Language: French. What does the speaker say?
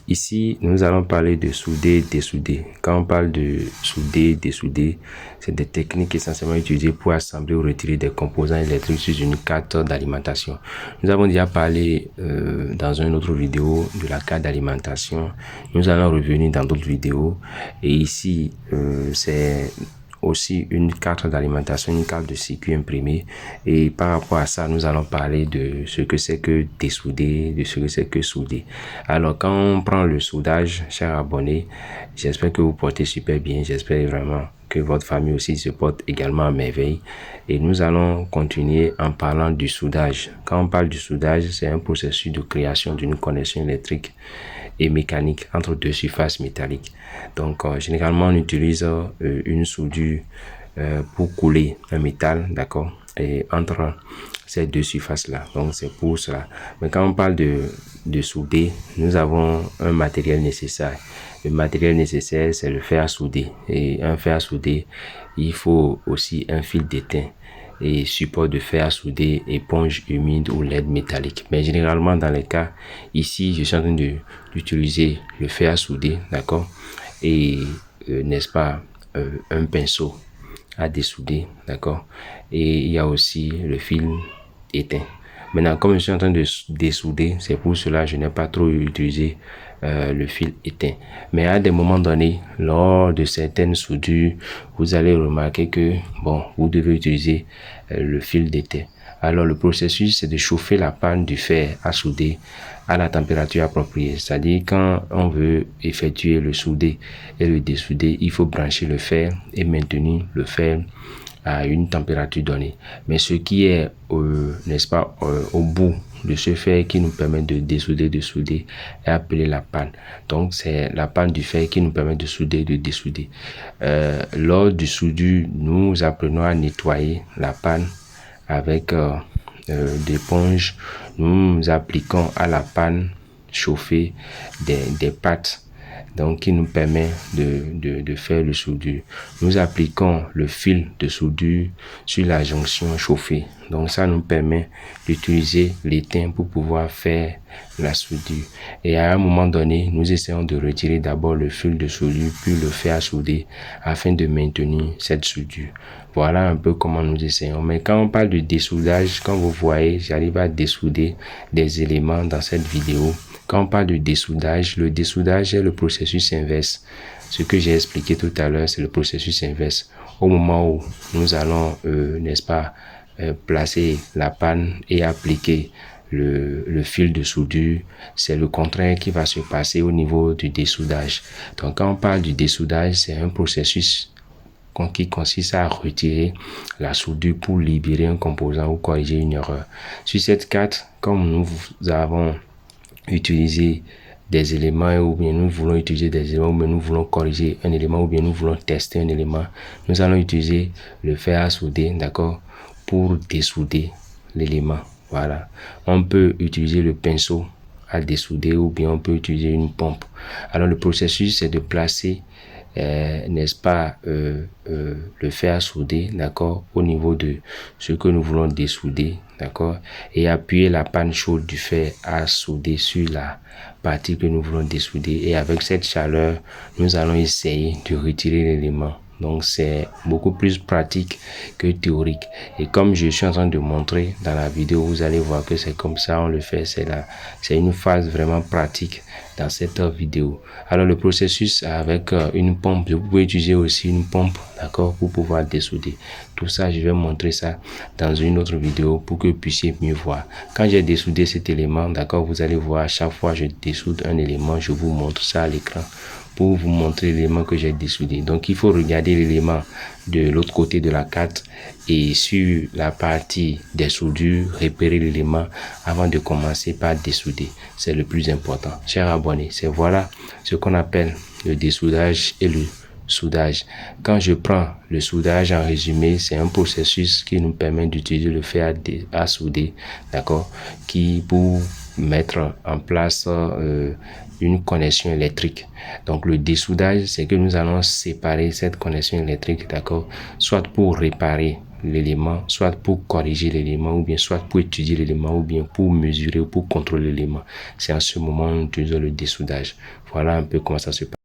Ici, nous allons parler de souder, dessouder. Quand on parle de souder, dessouder, c'est des techniques essentiellement utilisées pour assembler ou retirer des composants électriques sur une carte d'alimentation. Nous avons déjà parlé dans une autre vidéo de la carte d'alimentation. Nous allons revenir dans d'autres vidéos. Et ici, c'est aussi une carte d'alimentation, une carte de circuit imprimée. Et par rapport à ça, nous allons parler de ce que c'est que dessouder, de ce que c'est que souder. Alors, quand on prend le soudage, chers abonnés, j'espère que vous portez super bien. J'espère vraiment que votre famille aussi se porte également à merveille. Et nous allons continuer en parlant du soudage. Quand on parle du soudage, c'est un processus de création d'une connexion électrique et mécanique entre deux surfaces métalliques. Donc, généralement, on utilise une soudure pour couler un métal, d'accord, et entre ces deux surfaces-là. Donc, c'est pour cela. Mais quand on parle de souder, nous avons un matériel nécessaire. Le matériel nécessaire, c'est le fer à souder. Et un fer à souder, il faut aussi un fil d'étain et support de fer à souder, éponge humide ou LED métallique. Mais généralement, dans les cas, ici, je suis en train d'utiliser le fer à souder, d'accord, et n'est-ce pas, un pinceau à dessouder, d'accord, et il y a aussi le fil éteint. Maintenant, comme je suis en train de dessouder, c'est pour cela que je n'ai pas trop utilisé le fil éteint. Mais à des moments donnés, lors de certaines soudures, vous allez remarquer que, bon, vous devez utiliser le fil d'étain. Alors, le processus, c'est de chauffer la panne du fer à souder à la température appropriée. C'est-à-dire, quand on veut effectuer le souder et le dessouder, il faut brancher le fer et maintenir le fer à une température donnée. Mais ce qui est, n'est-ce pas, au bout de ce fer qui nous permet de dessouder, de souder, est appelé la panne. Donc, c'est la panne du fer qui nous permet de souder, de dessouder. Lors du soudure, nous apprenons à nettoyer la panne avec d'éponge. Nous appliquons à la panne chauffée des pâtes, donc qui nous permet de faire le soudure. Nous appliquons le fil de soudure sur la jonction chauffée. Donc ça nous permet d'utiliser l'étain pour pouvoir faire la soudure. Et à un moment donné, nous essayons de retirer d'abord le fil de soudure puis le fer à souder afin de maintenir cette soudure. Voilà un peu comment nous essayons. Mais quand on parle de dessoudage, comme vous voyez, j'arrive à dessouder des éléments dans cette vidéo. Quand on parle de dessoudage, le dessoudage est le processus inverse. Ce que j'ai expliqué tout à l'heure, c'est le processus inverse. Au moment où nous allons, n'est-ce pas, placer la panne et appliquer le fil de soudure, c'est le contraire qui va se passer au niveau du dessoudage. Donc, quand on parle du dessoudage, c'est un processus qui consiste à retirer la soudure pour libérer un composant ou corriger une erreur. Sur cette carte, comme nous avons utilisé des éléments ou bien nous voulons utiliser des éléments ou bien nous voulons corriger un élément ou bien nous voulons tester un élément, nous allons utiliser le fer à souder, d'accord, pour dessouder l'élément. Voilà. On peut utiliser le pinceau à dessouder ou bien on peut utiliser une pompe. Alors le processus, c'est de placer n'est-ce pas, le fer à souder, d'accord, au niveau de ce que nous voulons dessouder, d'accord, et appuyer la panne chaude du fer à souder sur la partie que nous voulons dessouder. Et avec cette chaleur, nous allons essayer de retirer l'élément. Donc, c'est beaucoup plus pratique que théorique. Et comme je suis en train de montrer dans la vidéo, vous allez voir que c'est comme ça on le fait. C'est une phase vraiment pratique dans cette vidéo. Alors, le processus avec une pompe, vous pouvez utiliser aussi une pompe, d'accord, pour pouvoir dessouder. Tout ça, je vais montrer ça dans une autre vidéo pour que vous puissiez mieux voir. Quand j'ai dessoudé cet élément, d'accord, vous allez voir à chaque fois que je dessoude un élément, je vous montre ça à l'écran pour vous montrer l'élément que j'ai dessoudé. Donc, il faut regarder l'élément de l'autre côté de la carte et sur la partie des soudures, repérer l'élément avant de commencer par dessouder. C'est le plus important. Chers abonnés, c'est voilà ce qu'on appelle le dessoudage et le soudage. Quand je prends le soudage en résumé, c'est un processus qui nous permet d'utiliser le fer à souder, d'accord, qui pour mettre en place une connexion électrique. Donc le dessoudage, c'est que nous allons séparer cette connexion électrique, d'accord, soit pour réparer l'élément, soit pour corriger l'élément, ou bien soit pour étudier l'élément, ou bien pour mesurer ou pour contrôler l'élément. C'est en ce moment où nous utilisons le dessoudage. Voilà un peu comment ça se passe.